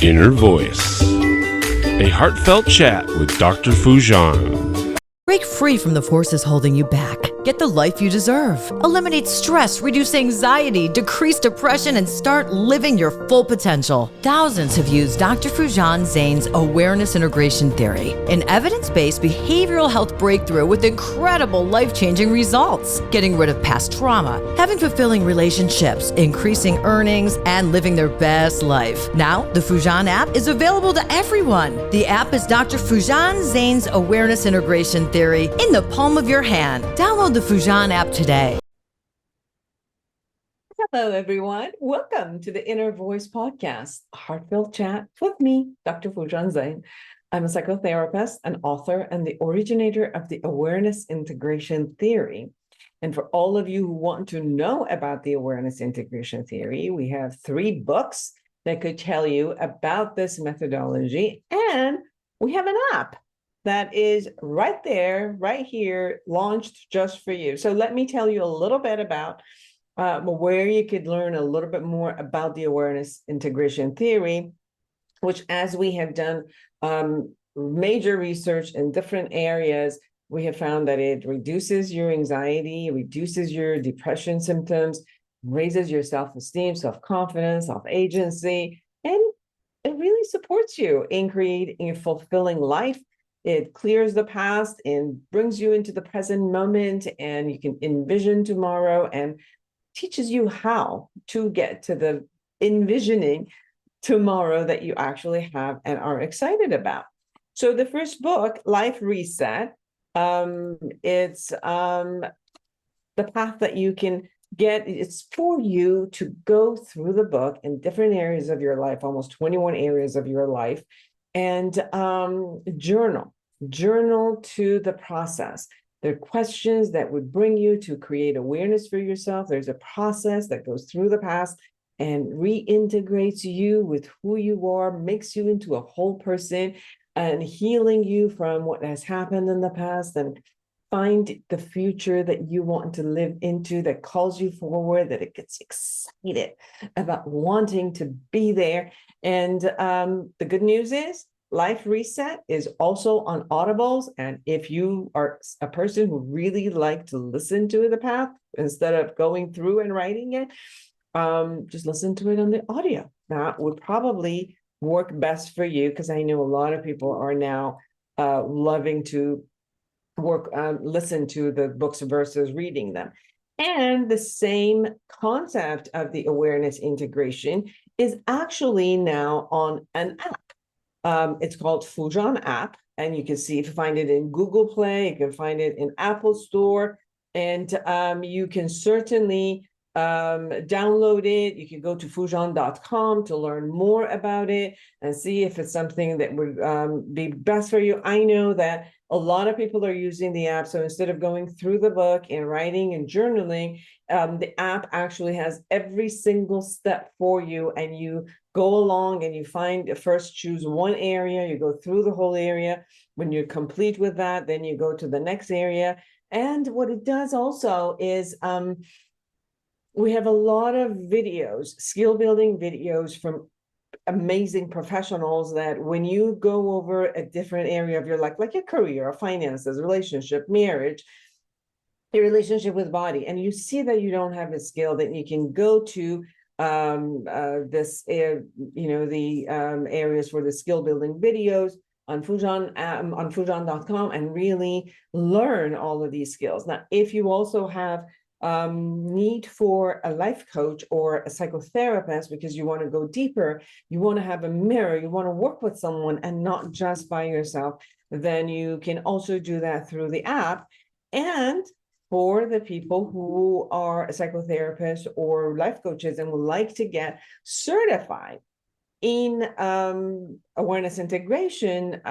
Inner Voice, a heartfelt chat with Dr. Fujan. Break free from the forces holding you back. Get the life you deserve. Eliminate stress, reduce anxiety, decrease depression, and start living your full potential. Thousands have used Dr. Fujan Zane's awareness integration theory, an evidence-based behavioral health breakthrough with incredible life-changing results. Getting rid of past trauma, having fulfilling relationships, increasing earnings, and living their best life. Now, the Fujan app is available to everyone. The app is Dr. Fujan Zane's awareness integration theory in the palm of your hand. Download the Fujan app today. Hello, everyone. Welcome to the Inner Voice Podcast, a heartfelt chat with me, Dr. Fujan Zane. I'm a psychotherapist, an author, and the originator of the awareness integration theory. And for all of you who want to know about the awareness integration theory, we have 3 books that could tell you about this methodology. And we have an app that is right there, right here, launched just for you. So let me tell you a little bit about where you could learn a little bit more about the awareness integration theory, which, as we have done major research in different areas, we have found that it reduces your anxiety, reduces your depression symptoms, raises your self-esteem, self-confidence, self-agency, and it really supports you in creating a fulfilling life. It clears the past and brings you into the present moment, and you can envision tomorrow and teaches you how to get to the envisioning tomorrow that you actually have and are excited about. So the first book, Life Reset, it's the path that you can get. It's for you to go through the book in different areas of your life, almost 21 areas of your life, and journal to the process. There are questions that would bring you to create awareness for yourself. There's a process that goes through the past and reintegrates you with who you are, makes you into a whole person, and healing you from what has happened in the past, and find the future that you want to live into, that calls you forward, that it gets excited about wanting to be there. And the good news is Life Reset is also on Audibles. And if you are a person who really like to listen to the path instead of going through and writing it, just listen to it on the audio. That would probably work best for you, because I know a lot of people are now loving to listen to the books versus reading them. And the same concept of the awareness integration is actually now on an app. It's called Fujan app, and you can see if you find it in Google Play, you can find it in Apple Store, and you can certainly download it. You can go to fujan.com to learn more about it and see if it's something that would be best for you. I know that a lot of people are using the app, so instead of going through the book and writing and journaling, the app actually has every single step for you, and you go along and you first choose one area, you go through the whole area. When you're complete with that, then you go to the next area. And what it does also is we have a lot of videos, skill building videos from amazing professionals, that when you go over a different area of your life, like your career or finances, relationship, marriage, your relationship with body, and you see that you don't have a skill, that you can go to areas for the skill building videos on Fujan.com and really learn all of these skills. Now, if you also have need for a life coach or a psychotherapist, because you want to go deeper, you want to have a mirror, you want to work with someone and not just by yourself, then you can also do that through the app. And for the people who are psychotherapists or life coaches and would like to get certified in awareness integration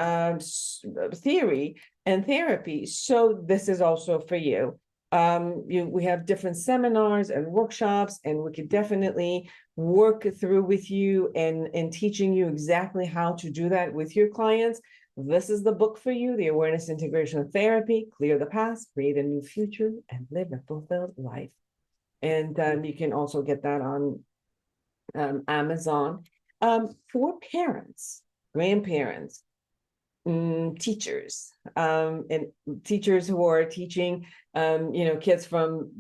theory and therapy, so this is also for you. We have different seminars and workshops, and we could definitely work through with you and teaching you exactly how to do that with your clients. This is the book for you, The Awareness Integration Therapy, Clear the Past, Create a New Future, and Live a Fulfilled Life. And you can also get that on Amazon. for parents, grandparents, teachers, and teachers who are teaching, kids from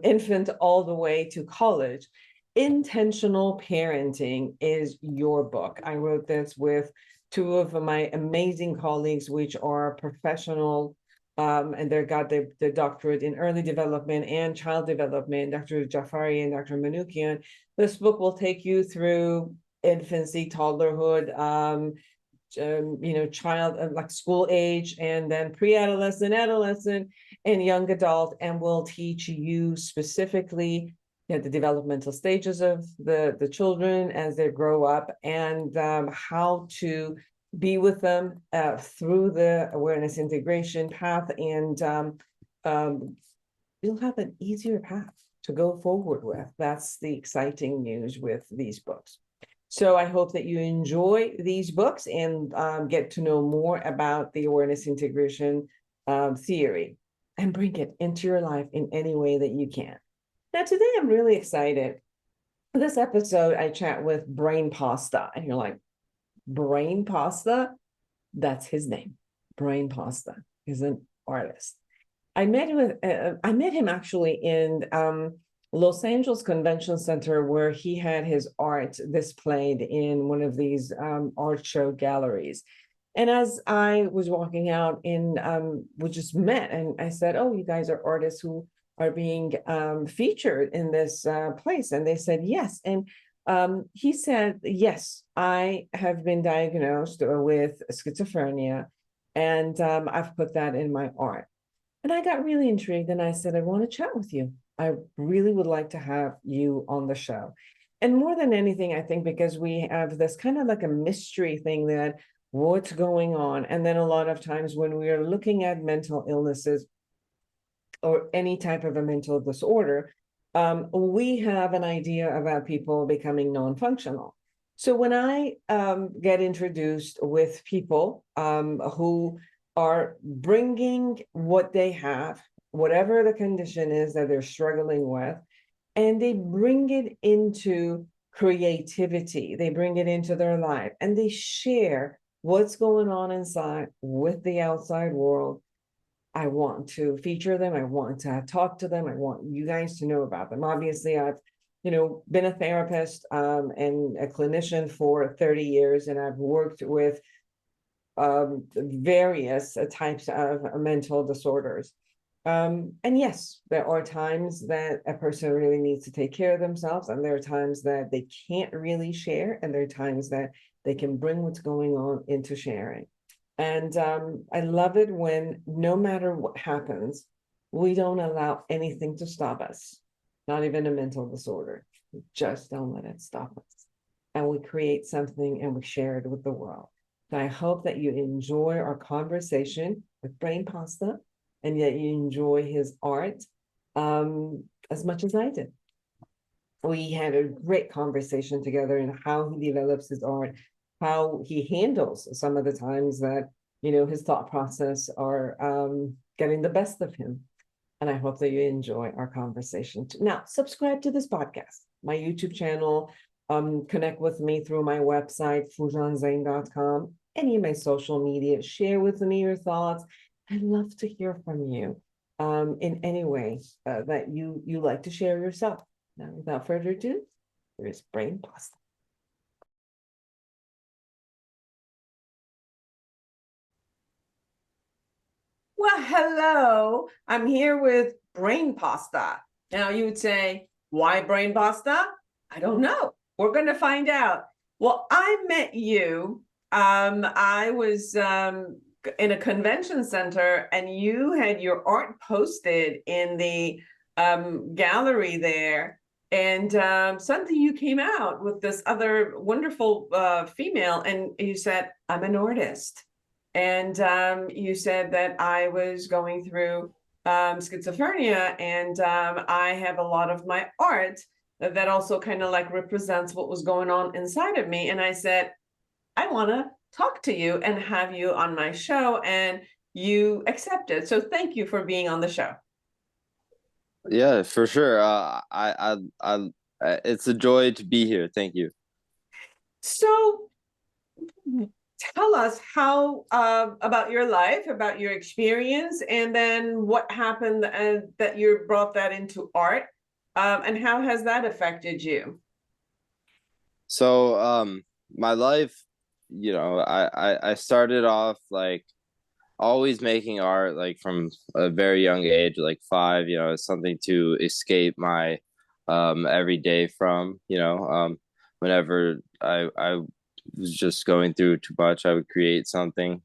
infant all the way to college. Intentional Parenting is your book. I wrote this with two of my amazing colleagues, which are professional, and they got their doctorate in early development and child development, Dr. Jafari and Dr. Manukian. This book will take you through infancy, toddlerhood, child like school age, and then pre-adolescent, adolescent, and young adult, and will teach you specifically the developmental stages of the children as they grow up, and how to be with them through the awareness integration path, and you'll have an easier path to go forward with. That's the exciting news with these books. So I hope that you enjoy these books and get to know more about the awareness integration theory and bring it into your life in any way that you can. Now, today I'm really excited. For this episode, I chat with Brain Pasta, and you're like, Brain Pasta? That's his name. Brain Pasta. He's an artist. I met him actually in Los Angeles Convention Center, where he had his art displayed in one of these art show galleries. And as I was walking out we just met, and I said, "Oh, you guys are artists who are being featured in this place." And they said, "Yes." And he said, "Yes, I have been diagnosed with schizophrenia, and I've put that in my art." And I got really intrigued, and I said, "I want to chat with you. I really would like to have you on the show." And more than anything, I think because we have this kind of like a mystery thing that what's going on. And then a lot of times when we are looking at mental illnesses or any type of a mental disorder, we have an idea about people becoming non-functional. So when I get introduced with people who are bringing what they have, whatever the condition is that they're struggling with, and they bring it into creativity, they bring it into their life, and they share what's going on inside with the outside world, I want to feature them. I want to talk to them. I want you guys to know about them. Obviously, I've been a therapist and a clinician for 30 years, and I've worked with various types of mental disorders. And yes, there are times that a person really needs to take care of themselves, and there are times that they can't really share, and there are times that they can bring what's going on into sharing. And I love it when no matter what happens, we don't allow anything to stop us, not even a mental disorder. We just don't let it stop us. And we create something and we share it with the world. So I hope that you enjoy our conversation with Brain Pasta, and that you enjoy his art as much as I did. We had a great conversation together in how he develops his art, how he handles some of the times that his thought process are getting the best of him. And I hope that you enjoy our conversation too. Now, subscribe to this podcast, my YouTube channel, connect with me through my website, fujanzain.com, any of my social media, share with me your thoughts. I'd love to hear from you in any way that you like to share yourself. Now, without further ado, here's Brain Pasta. Well, hello. I'm here with Brain Pasta. Now, you would say, why Brain Pasta? I don't know. We're going to find out. Well, I met you. I was in a convention center, and you had your art posted in the gallery there. And suddenly you came out with this other wonderful female, and you said, "I'm an artist." And you said that I was going through schizophrenia, and I have a lot of my art that also kind of like represents what was going on inside of me. And I said, "I want to talk to you and have you on my show," and you accepted. So thank you for being on the show. Yeah, for sure. It's a joy to be here. Thank you. So tell us how about your life, about your experience, and then what happened and that you brought that into art, and how has that affected you? So, my life, I started off like always making art like from a very young age, like 5, it's something to escape my everyday from, whenever I was just going through too much, I would create something,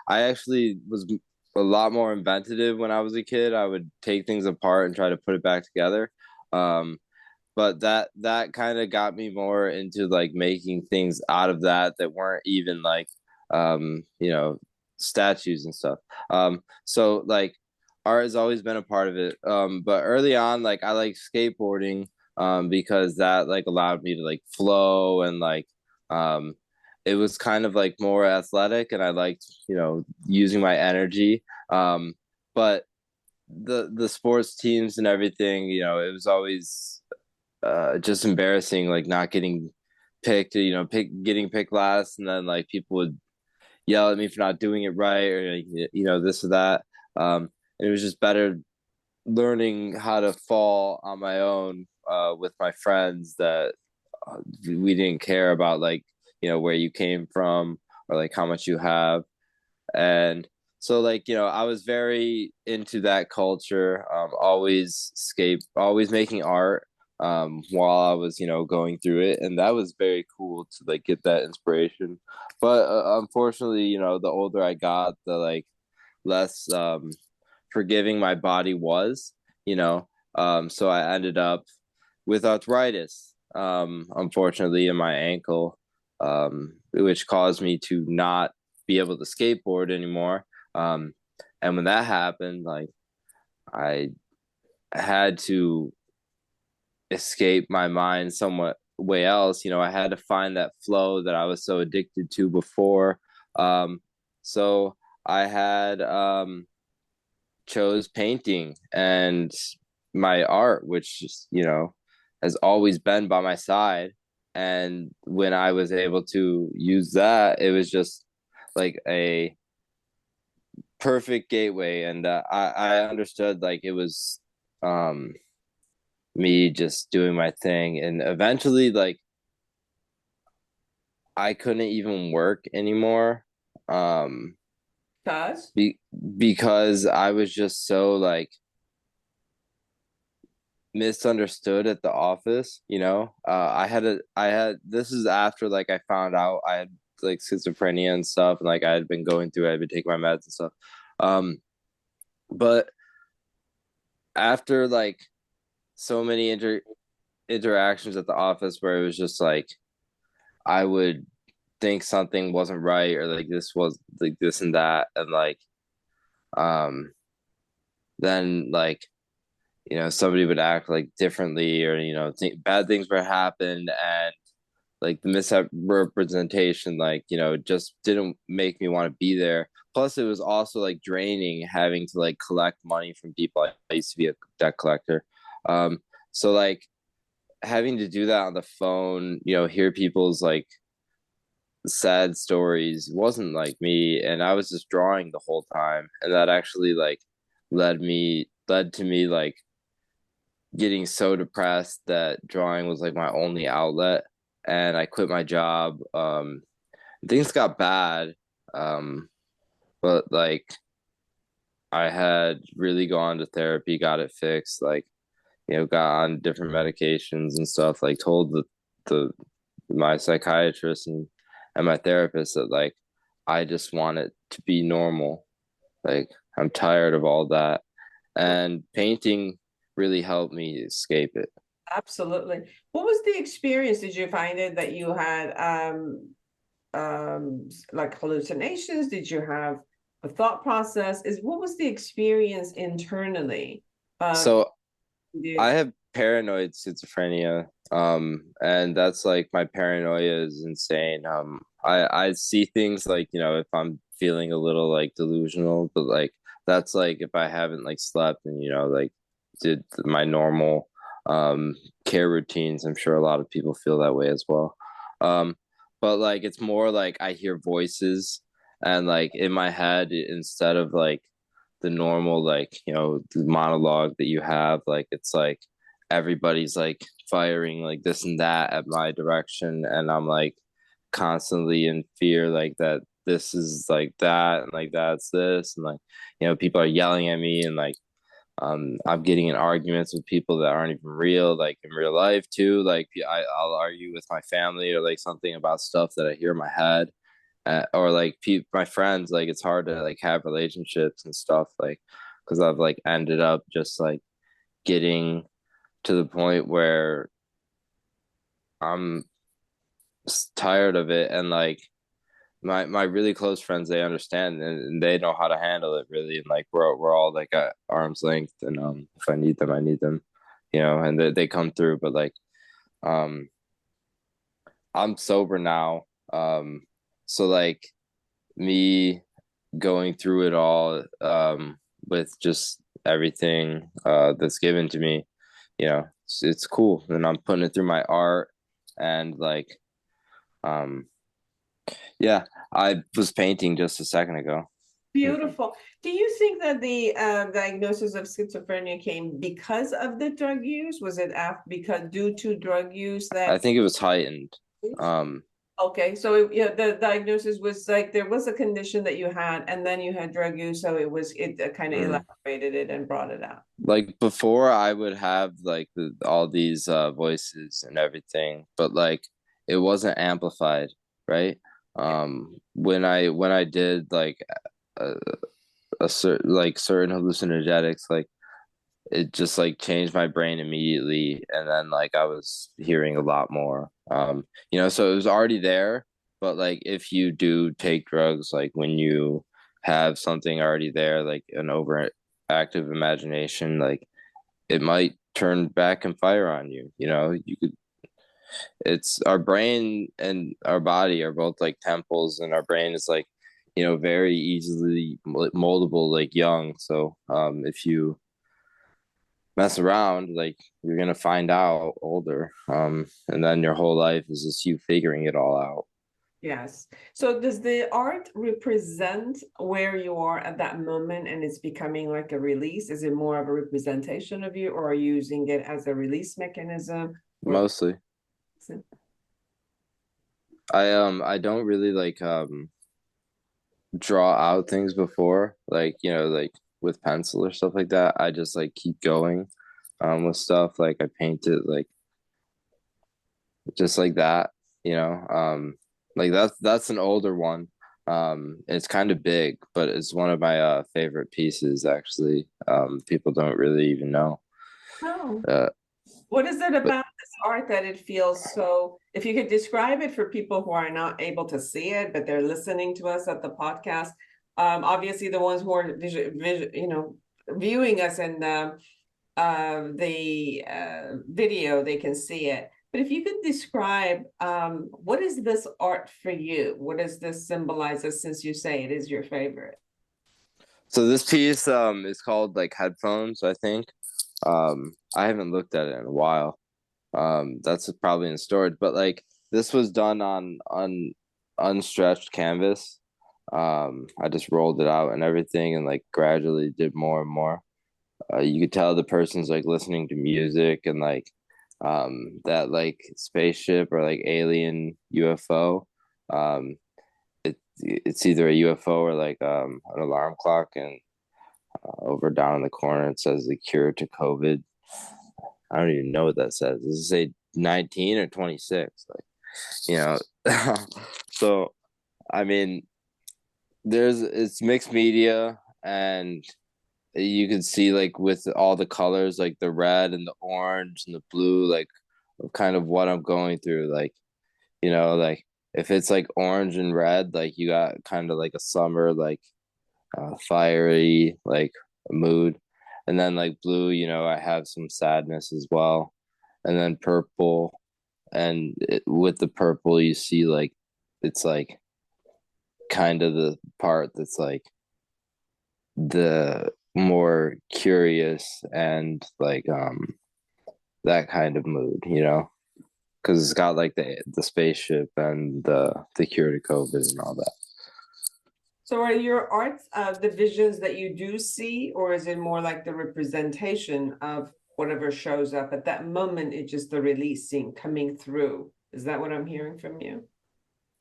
I actually was a lot more inventive when I was a kid. I would take things apart and try to put it back together. Um, but that kind of got me more into like making things out of that weren't even like um you know statues and stuff. So like art has always been a part of it, but early on like I like skateboarding, because that like allowed me to like flow and like um it was kind of like more athletic, and I liked using my energy. But the sports teams and everything, it was always just embarrassing, like not getting picked, getting picked last, and then like people would yell at me for not doing it right, or like, this or that. And it was just better learning how to fall on my own, with my friends, that we didn't care about like where you came from or like how much you have. And so like I was very into that culture, always making art, while I was going through it, and that was very cool to like get that inspiration. But unfortunately, the older I got, the like less forgiving my body was, so I ended up with arthritis, unfortunately, in my ankle, which caused me to not be able to skateboard anymore. Um, and when that happened, like I had to escape my mind somewhat way else. I had to find that flow that I was so addicted to before. So I had chose painting and my art, which has always been by my side. And when I was able to use that, it was just like a perfect gateway. And I understood like it was um me just doing my thing, and eventually like I couldn't even work anymore, um Cause be, because I was just so like misunderstood at the office. I had this is after like I found out I had like schizophrenia and stuff, and like I had been going through it, I'd been taking my meds and stuff. But after like so many interactions at the office where it was just like I would think something wasn't right, or like this was like this and that, and like um then like somebody would act like differently, or bad things would happen, and like the misrepresentation like just didn't make me want to be there. Plus it was also like draining having to like collect money from people. I used to be a debt collector, so like having to do that on the phone, hear people's like sad stories, wasn't like me, and I was just drawing the whole time, and that actually like led to me like getting so depressed that drawing was like my only outlet, and I quit my job. Things got bad, um but like I had really gone to therapy, got it fixed, like got on different medications and stuff, like told the my psychiatrist and my therapist that like I just want it to be normal. Like I'm tired of all that. And painting really helped me escape it. absolutely. What was the experience? Did you find it that you had like hallucinations? Did you have a thought process? Is what was the experience internally? Um, So I you, have paranoid schizophrenia. And that's like my paranoia is insane. I see things like, if I'm feeling a little like delusional, but like that's like if I haven't like slept and like did my normal care routines. I'm sure a lot of people feel that way as well. Um but like it's more like I hear voices and like in my head instead of like the normal like the monologue that you have, like it's like everybody's like firing like this and that at my direction, and I'm like constantly in fear like that this is like that and like that's this, and like people are yelling at me, and like I'm getting in arguments with people that aren't even real, like in real life too. Like I'll argue with my family or like something about stuff that I hear in my head, or like my friends. Like it's hard to like have relationships and stuff, like because I've like ended up just like getting to the point where I'm tired of it, and like my really close friends, they understand, and they know how to handle it really, and like we're all like at arm's length, and if I need them I need them, and they come through, but like um I'm sober now, so like me going through it all, with just everything that's given to me, it's cool, and I'm putting it through my art, and like um yeah, I was painting just a second ago. Beautiful. Do you think that the diagnosis of schizophrenia came because of the drug use? Was it because due to drug use I that? think it was heightened. Um, Okay, so yeah, the diagnosis was like there was a condition that you had, and then you had drug use, so it kind of mm. elaborated it and brought it out. Like before, I would have like all these voices and everything, but like it wasn't amplified, right? When I did like a, certain hallucinogenics, like it just like changed my brain immediately, and then like I was hearing a lot more, so it was already there, but like if you do take drugs, like when you have something already there, like an overactive imagination, like it might turn back and fire on you. You could It's our brain and our body are both like temples, and our brain is like very easily moldable like young, so if you mess around, like you're gonna find out older. And then your whole life is just you figuring it all out. Yes. So does the art represent where you are at that moment and it's becoming like a release? Is it more of a representation of you, or are you using it as a release mechanism? Or Mostly. I don't really like draw out things before, like like with pencil or stuff like that. I just like keep going with stuff, like I paint it like just like that, like that's an older one. It's kind of big, but it's one of my favorite pieces actually. People don't really even know. no. uh What is it but about this art that it feels so? If you could describe it for people who are not able to see it, but they're listening to us at the podcast, obviously the ones who are viewing us in the video, they can see it. But if you could describe what is this art for you? What does this symbolize, since you say it is your favorite? so this piece is called like Headphones, I think. I haven't looked at it in a while. That's probably in storage, but like this was done on unstretched canvas. I just rolled it out and everything, and like gradually did more and more. You could tell the person's like listening to music, and like that like spaceship or like alien UFO. Um, it's either a UFO or like an alarm clock, and over down in the corner it says the cure to COVID. I don't even know what that says. Does it say 19 or 26? Like, you know. So I mean, it's mixed media, and you can see like with all the colors, like the red and the orange and the blue, like kind of what I'm going through. Like, like if it's like orange and red, like you got kind of like a summer, like fiery, like mood. And then like blue, I have some sadness as well. And then purple, and with the purple, you see like it's like kind of the part that's like the more curious and like that kind of mood. because it's got like the spaceship and the cure to COVID and all that. So are your arts the visions that you do see, or is it more like the representation of whatever shows up at that moment? It's just the releasing coming through. Is that what I'm hearing from you?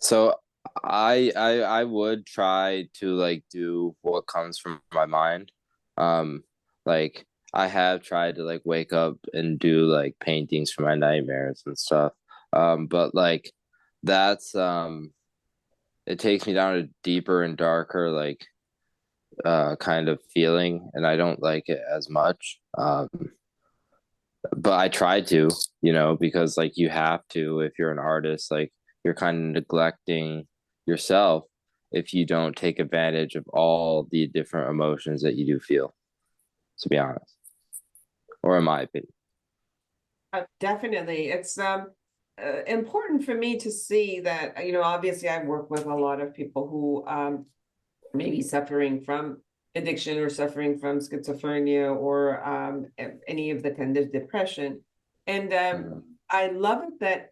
So I would try to like do what comes from my mind. Um, like I have tried to like wake up and do like paintings for my nightmares and stuff. But like that's it takes me down a deeper and darker like kind of feeling, and I don't like it as much. But I try to, because like you have to if you're an artist, like you're kind of neglecting yourself if you don't take advantage of all the different emotions that you do feel, to be honest, or in my opinion. Definitely. It's important for me to see that, obviously I work with a lot of people who may be suffering from addiction or suffering from schizophrenia or any of the kind of depression. And I love it that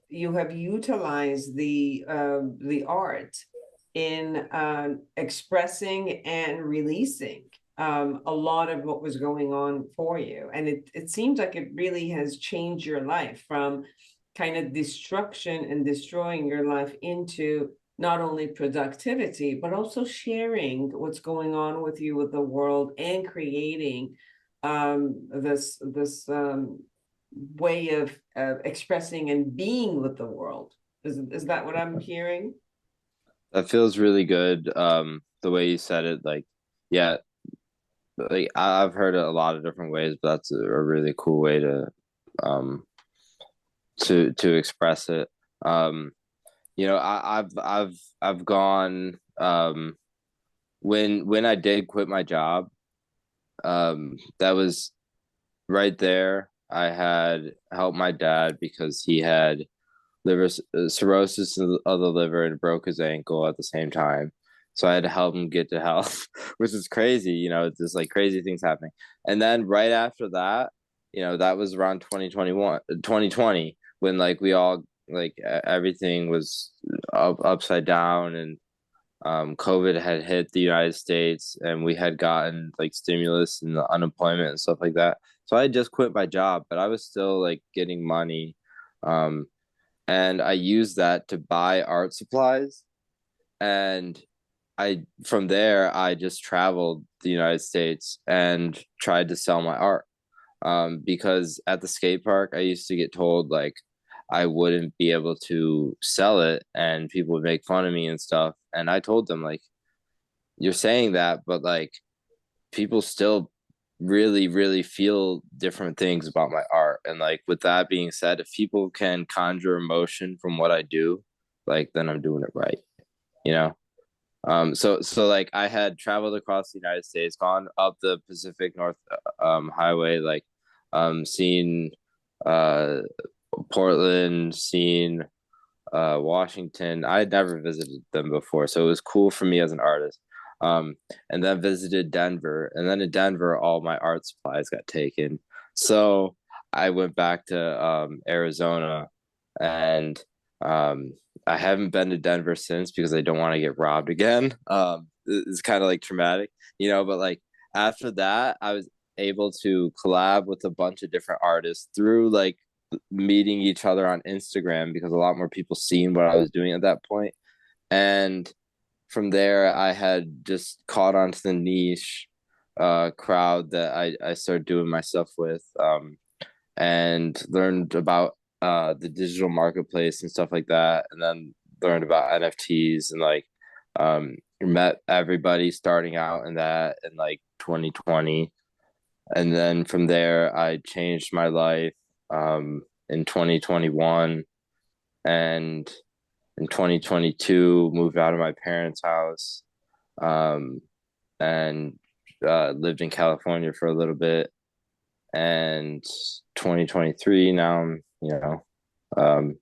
you have utilized the art in expressing and releasing a lot of what was going on for you. And it seems like it really has changed your life from kind of destruction and destroying your life into not only productivity, but also sharing what's going on with you with the world and creating this way of expressing and being with the world. Is that what I'm hearing? That feels really good. The way you said it, like, yeah, like I've heard it a lot of different ways, but that's a really cool way um to express it. Um, I've gone when I did quit my job, that was right there. I had helped my dad because he had liver cirrhosis of the liver and broke his ankle at the same time. So I had to help him get to health, which is crazy, just like crazy things happening. And then right after that, that was around 2020, when like we all like everything was upside down, and COVID had hit the United States, and we had gotten like stimulus and the unemployment and stuff like that. So I had just quit my job, but I was still like getting money. Um, and I used that to buy art supplies. And from there, I just traveled the United States and tried to sell my art. Because at the skate park, I used to get told like I wouldn't be able to sell it and people would make fun of me and stuff. And I told them, like, you're saying that, but like people still really, really feel different things about my art. And like with that being said, if people can conjure emotion from what I do, like then I'm doing it right, you know? So like I had traveled across the United States, gone up the Pacific North highway, like seen uh Portland, seen Washington. I had never visited them before, so it was cool for me as an artist. And then visited Denver, and then in Denver, all my art supplies got taken. So I went back to Arizona, and I haven't been to Denver since because I don't want to get robbed again. It's kind of like traumatic, but like after that, I was able to collab with a bunch of different artists through like meeting each other on Instagram, because a lot more people seen what I was doing at that point. And from there, I had just caught onto the niche crowd that I started doing my stuff with, and learned about the digital marketplace and stuff like that. And then learned about NFTs and like met everybody starting out in that in like 2020. And then from there, I changed my life in 2021, and in 2022 moved out of my parents' house, um, and lived in California for a little bit. And 2023 now I'm um,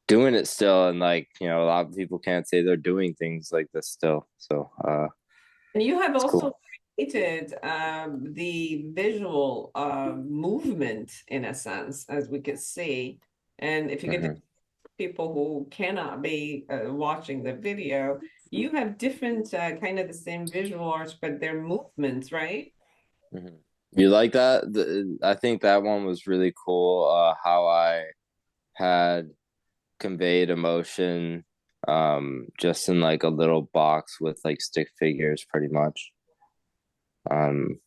doing it still, and like a lot of people can't say they're doing things like this still. So And you have it's also cool. created the visual movement in a sense, as we could see. And if you could, Mhm. people who cannot be watching the video, you have different kind of the same visual arts, but they're movements, right? Mhm. You like that? I think that one was really cool. How I had conveyed emotion, just in like a little box with like stick figures, pretty much. Um,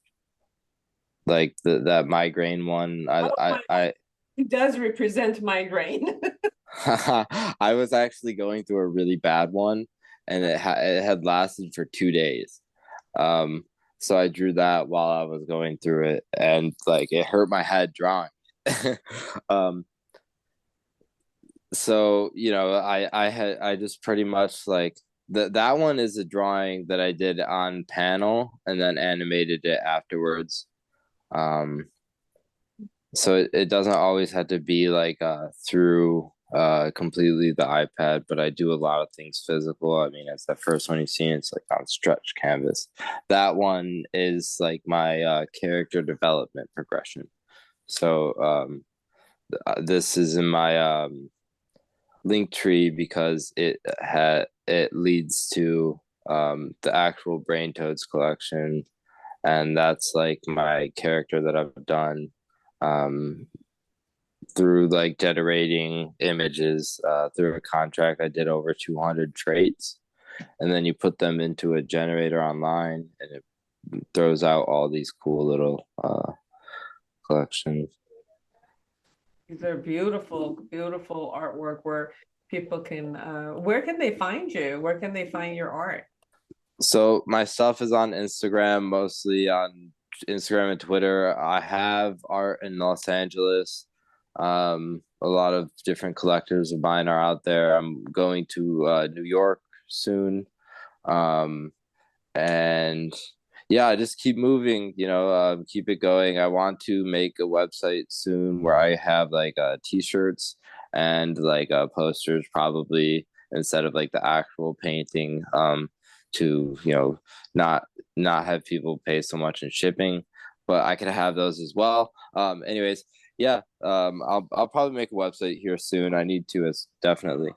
like that migraine one. Oh my, it does represent migraine. I was actually going through a really bad one, and it had lasted for 2 days. Um, so I drew that while I was going through it, and like it hurt my head drawing. um, so I just pretty much like that one is a drawing that I did on panel and then animated it afterwards. Um, so it doesn't always have to be like through completely the iPad, but I do a lot of things physical. I mean, it's the first one you've seen, it's like on stretch canvas. That one is like my character development progression. So this is in my link tree because it leads to the actual Brain Toads collection, and that's like my character that I've done um, through like generating images through a contract. I did over 200 traits, and then you put them into a generator online, and it throws out all these cool little collections. These are beautiful, beautiful artwork where people can, where can they find you? Where can they find your art? So my stuff is on Instagram, mostly on Instagram and Twitter. I have art in Los Angeles. A lot of different collectors of mine are out there. I'm going to New York soon. Um, and yeah, I just keep moving, keep it going. I want to make a website soon where I have like t-shirts and like posters, probably, instead of like the actual painting, to not have people pay so much in shipping, but I could have those as well. Anyways, yeah, I'll probably make a website here soon. I need to, as definitely.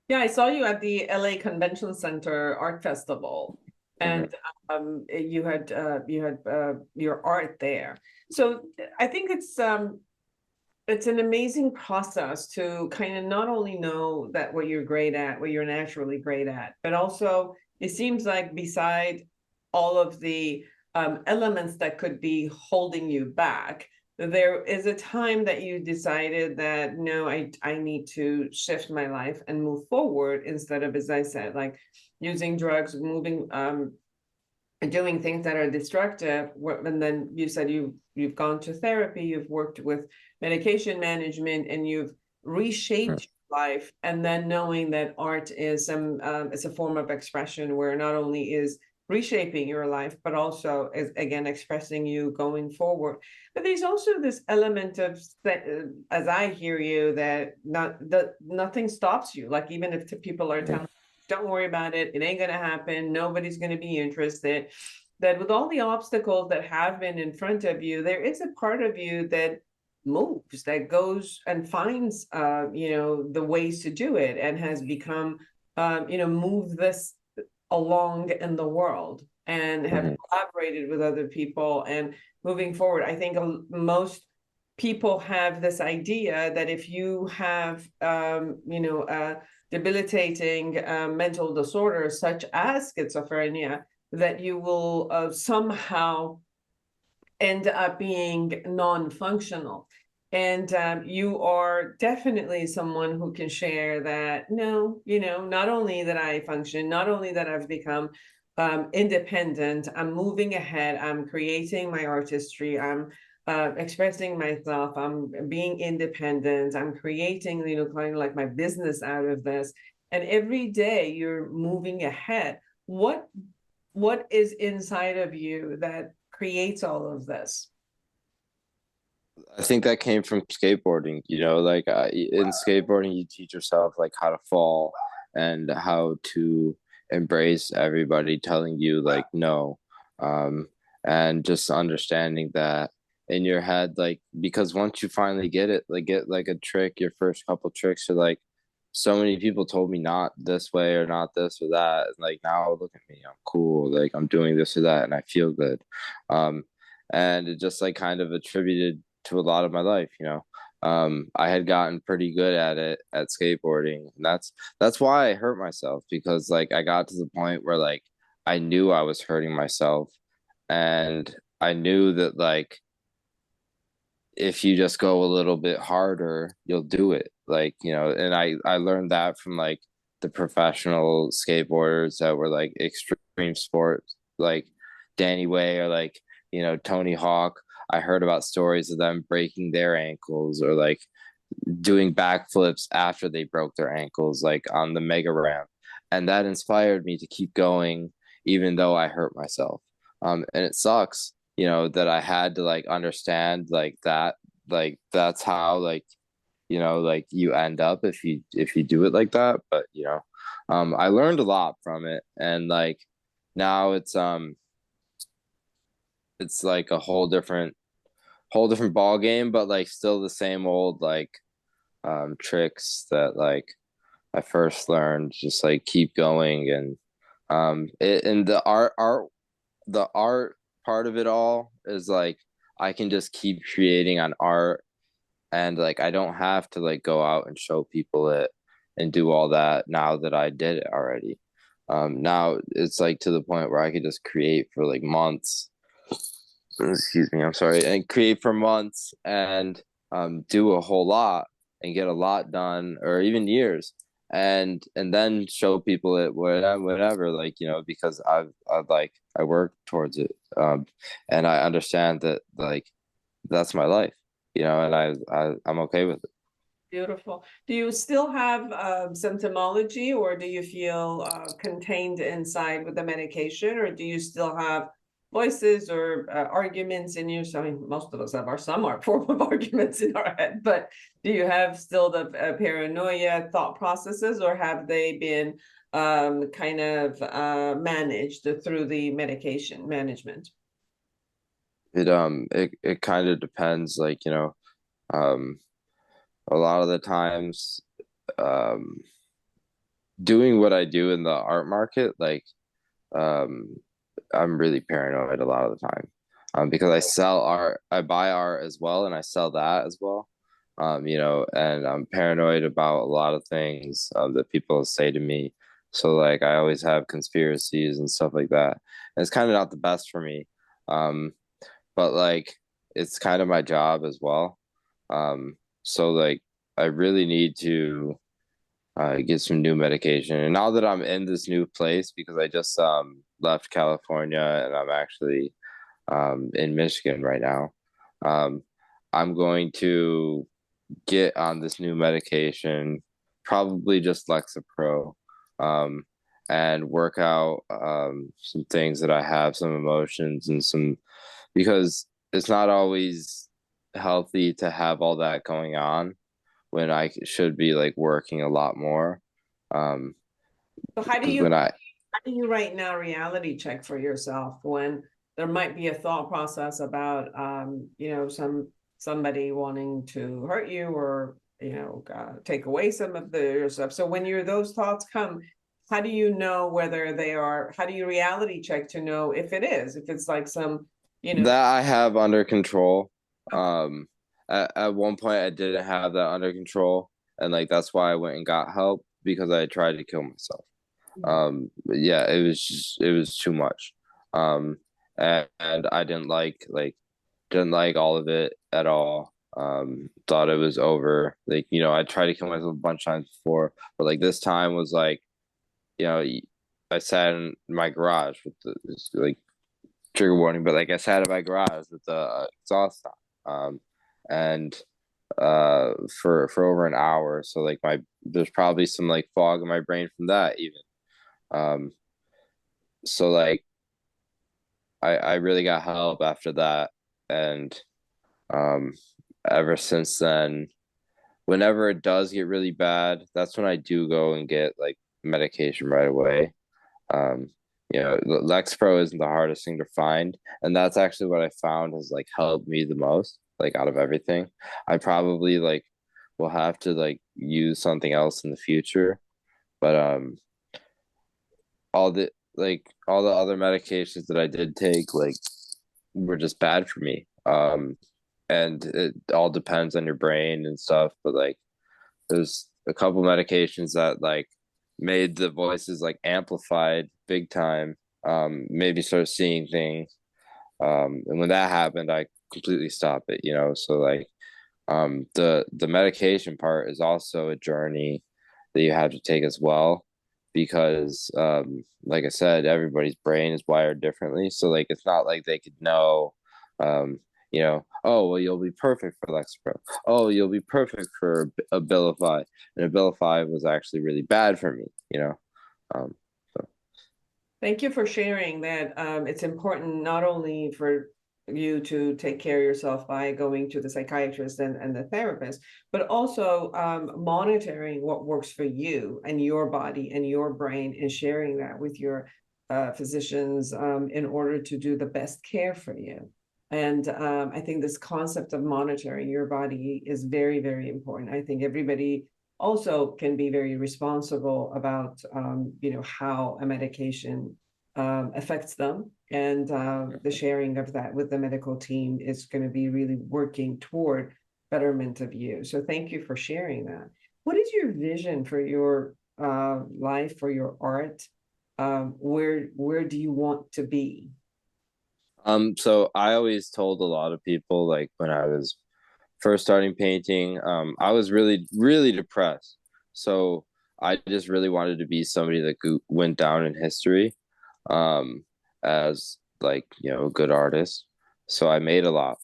Yeah, I saw you at the LA Convention Center Art Festival, Mhm. and you had your art there. So I think it's an amazing process to kind of not only know that what you're great at, what you're naturally great at, but also it seems like beside all of the elements that could be holding you back, there is a time that you decided that no, I need to shift my life and move forward instead of, as I said, like using drugs, moving doing things that are destructive. And then you said you've gone to therapy, you've worked with medication management, and you've reshaped your life. And then knowing that art is it's a form of expression where not only is reshaping your life, but also is again expressing you going forward. But there's also this element of, as I hear you, that nothing stops you. Like even if people are telling, don't worry about it, it ain't gonna happen, nobody's gonna be interested, that with all the obstacles that have been in front of you, there is a part of you that moves, that goes and finds the ways to do it, and has become move this along in the world, and have Mhm. collaborated with other people and moving forward. I think most people have this idea that if you have debilitating mental disorders such as schizophrenia, that you will somehow end up being non-functional. And you are definitely someone who can share that, no, not only that I function, not only that I've become independent, I'm moving ahead, I'm creating my artistry, I'm expressing myself, I'm being independent, I'm creating, kind of like my business out of this. And every day you're moving ahead. What is inside of you that creates all of this? I think that came from skateboarding, like in skateboarding, you teach yourself like how to fall and how to embrace everybody telling you like no. And just understanding that in your head, like, because once you finally get it, like get like a trick, your first couple tricks are like, so many people told me not this way or not this or that. And like now look at me, I'm cool, like I'm doing this or that and I feel good. Um, and it just like kind of attributed to a lot of my life, you know. I had gotten pretty good at it at skateboarding, and that's why I hurt myself, because like I got to the point where like I knew I was hurting myself, and I knew that like if you just go a little bit harder, you'll do it. Like, you know, and I learned that from like the professional skateboarders that were like extreme sports, like Danny Way or like, you know, Tony Hawk. I heard about stories of them breaking their ankles or like doing backflips after they broke their ankles, like on the mega ramp. And that inspired me to keep going, even though I hurt myself. And it sucks, you know, that I had to like understand like that, like that's how like, you know, like you end up if you do it like that. But you know, I learned a lot from it, and like now it's like a whole different ball game, but like still the same old like tricks that like I first learned, just like keep going. And it and the art part of it all is like I can just keep creating on art, and like I don't have to like go out and show people it and do all that now that I did it already. Now it's like to the point where I could just create for like months. Excuse me, I'm sorry, and create for months and do a whole lot and get a lot done, or even years, and then show people it, whatever, like, you know, because I've like I work towards it, and I understand that like that's my life, you know, and I'm okay with it. Beautiful. Do you still have symptomology, or do you feel contained inside with the medication, or do you still have voices or arguments in you? So I mean, most of us have our some are form of arguments in our head, but do you have still the paranoia thought processes, or have they been kind of managed through the medication management? It kind of depends, like, you know, um a lot of the times, um doing what I do in the art market, like, um I'm really paranoid a lot of the time, because I sell art, I buy art as well, and I sell that as well. You know, and I'm paranoid about a lot of things that people say to me. So like I always have conspiracies and stuff like that. And it's kind of not the best for me. Um, but like it's kind of my job as well. So like I really need to get some new medication. And now that I'm in this new place, because I just left California and I'm actually in Michigan right now, um, I'm going to get on this new medication, probably just Lexapro, um, and work out some things that I have, some emotions and some, because it's not always healthy to have all that going on when I should be like working a lot more. Um, So because when I how do you right now reality check for yourself when there might be a thought process about you know, somebody wanting to hurt you, or you know, take away some of your stuff? So when those thoughts come, how do you know whether they are, how do you reality check to know if if it's like some, you know? that I have under control. Um, at one point I didn't have that under control, and like that's why I went and got help, because I tried to kill myself. But yeah, it was too much. And I didn't like all of it at all. Thought it was over. Like, you know, I tried to kill myself a bunch of times before, but like this time was like, you know, I sat in my garage with this like trigger warning, but like I sat in my garage with the exhaust on, and for over an hour. So like there's probably some like fog in my brain from that even. Um, so like I really got help after that, and um, ever since then, whenever it does get really bad, that's when I do go and get like medication right away. Um, Lexapro isn't the hardest thing to find, and that's actually what I found has like helped me the most, like out of everything. I probably like will have to like use something else in the future, but all the other medications that I did take like were just bad for me. And it all depends on your brain and stuff, but like there's a couple medications that like made the voices like amplified big time. Maybe start seeing things. And when that happened, I completely stopped it, you know. So like the medication part is also a journey that you have to take as well because like I said, everybody's brain is wired differently. So like it's not like they could know um oh well you'll be perfect for Lexapro. Oh, you'll be perfect for Abilify. And Abilify was actually really bad for me, you know. So Thank you for sharing that. It's important not only for you to take care of yourself by going to the psychiatrist and the therapist, but also monitoring what works for you and your body and your brain and sharing that with your physicians in order to do the best care for you. And I think this concept of monitoring your body is very, very important. I think everybody also can be very responsible about how a medication affects them, and the sharing of that with the medical team is going to be really working toward betterment of you. So thank you for sharing that. What is your vision for your life, for your art? Where do you want to be? so I always told a lot of people like when I was first starting painting, I was really, really depressed. So I just really wanted to be somebody that went down in history um, as like, a good artist. So I made a lot.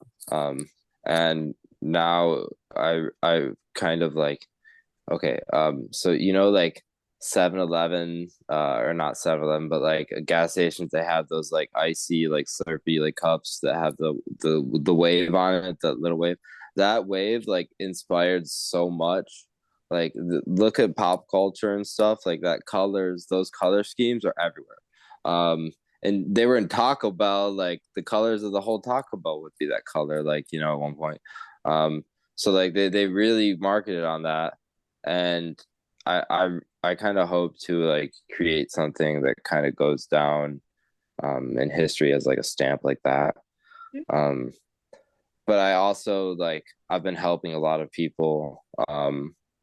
And now I kind of like, okay, so like 7-Eleven, or not 7-Eleven, but like gas stations, they have those like icy, like Slurpee, like cups that have the wave on it, that little wave. That wave like inspired so much. Like look at pop culture and stuff like that. Those color schemes are everywhere. Um, and they were in Taco Bell. Like the colors of the whole Taco Bell would be that color. Like at one point. So like they really marketed on that, and I kind of hope to like create something that kind of goes down in history as like a stamp like that. Um, but I also like I've been helping a lot of people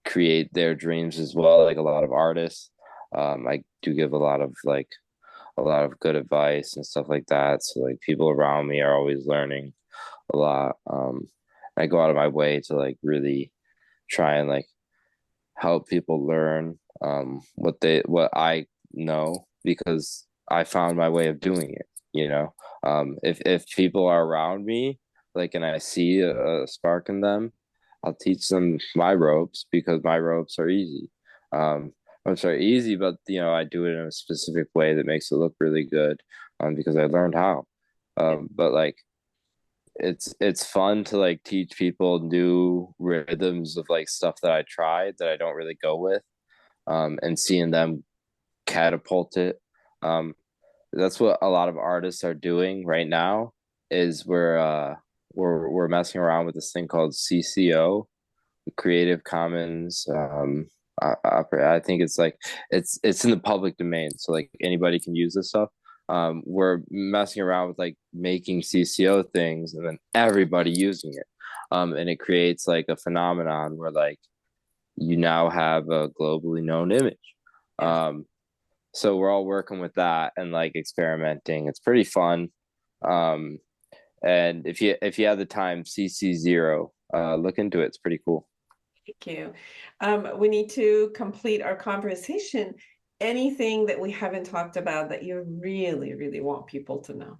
create their dreams as well, like a lot of artists. I do give a lot of good advice and stuff like that. So like people around me are always learning a lot. I go out of my way to like really try and like help people learn what I know because I found my way of doing it, you know. If people are around me, like, and I see a spark in them, I'll teach them my ropes because my ropes are easy. I'm sorry, easy, but I do it in a specific way that makes it look really good, because I learned how. But like it's fun to like teach people new rhythms of like stuff that I tried that I don't really go with, and seeing them catapult it. That's what a lot of artists are doing right now is we're messing around with this thing called CCO, Creative Commons. I think it's like it's in the public domain, so like anybody can use this stuff. We're messing around with like making CCO things and then everybody using it. And it creates like a phenomenon where like you now have a globally known image. Um, so we're all working with that and like experimenting. It's pretty fun. Um, and if you have the time, CC0, look into it. It's pretty cool. Thank you. We need to complete our conversation. Anything that we haven't talked about that you really, really want people to know?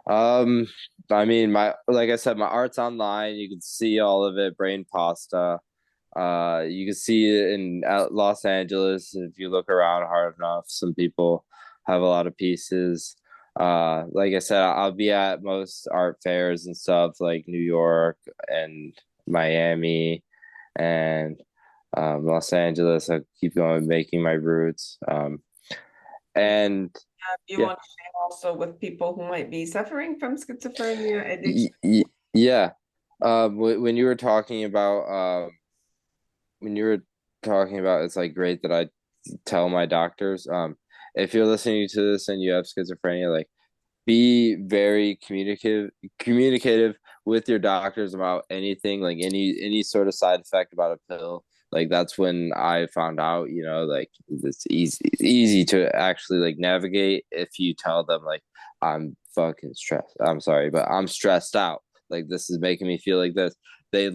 Um, I mean, like I said, my art's online. You can see all of it. Brain Pasta. You can see it in Los Angeles if you look around hard enough. Some people have a lot of pieces. Like I said, I'll be at most art fairs and stuff like New York and Miami and Los Angeles. I keep going, making my roots. And You Yeah. want to share also with people who might be suffering from schizophrenia, addiction? Yeah. When you were talking about when you were talking about, it's like great that I tell my doctors, if you're listening to this and you have schizophrenia, like be very communicative with your doctors about anything, like any sort of side effect about a pill. Like that's when I found out, like it's easy to actually like navigate if you tell them like I'm fucking stressed. I'm sorry, but I'm stressed out. Like this is making me feel like this. They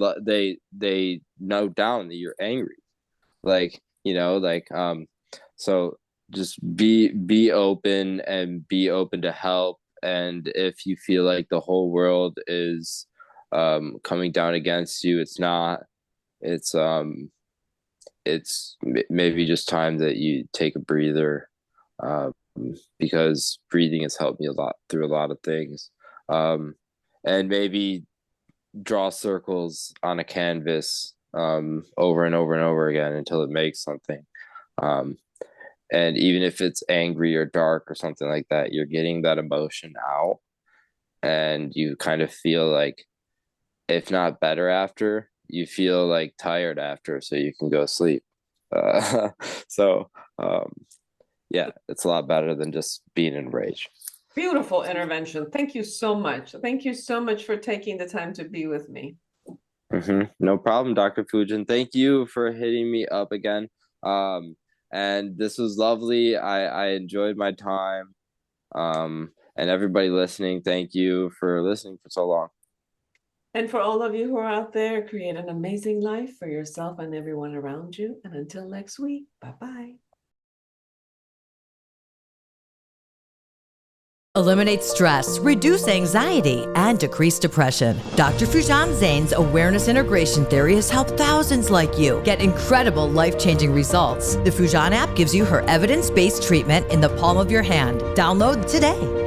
note down that you're angry. Like, so just be open and be open to help. And if you feel like the whole world is coming down against you, it's not. It's maybe just time that you take a breather, um, because breathing has helped me a lot through a lot of things. And maybe draw circles on a canvas over and over and over again until it makes something. Um, and even if it's angry or dark or something like that, you're getting that emotion out, and you kind of feel like, if not better after, you feel like tired after, so you can go sleep. Uh, so, um, yeah, it's a lot better than just being enraged. Beautiful intervention. Thank you so much. Thank you so much for taking the time to be with me. No problem, Dr. Fujin. Thank you for hitting me up again. And this was lovely. I enjoyed my time. And everybody listening, thank you for listening for so long. And for all of you who are out there, create an amazing life for yourself and everyone around you. And until next week, bye-bye. Eliminate stress, reduce anxiety, and decrease depression. Dr. Fujan Zain's awareness integration theory has helped thousands like you get incredible life-changing results. The Fujan app gives you her evidence-based treatment in the palm of your hand. Download today.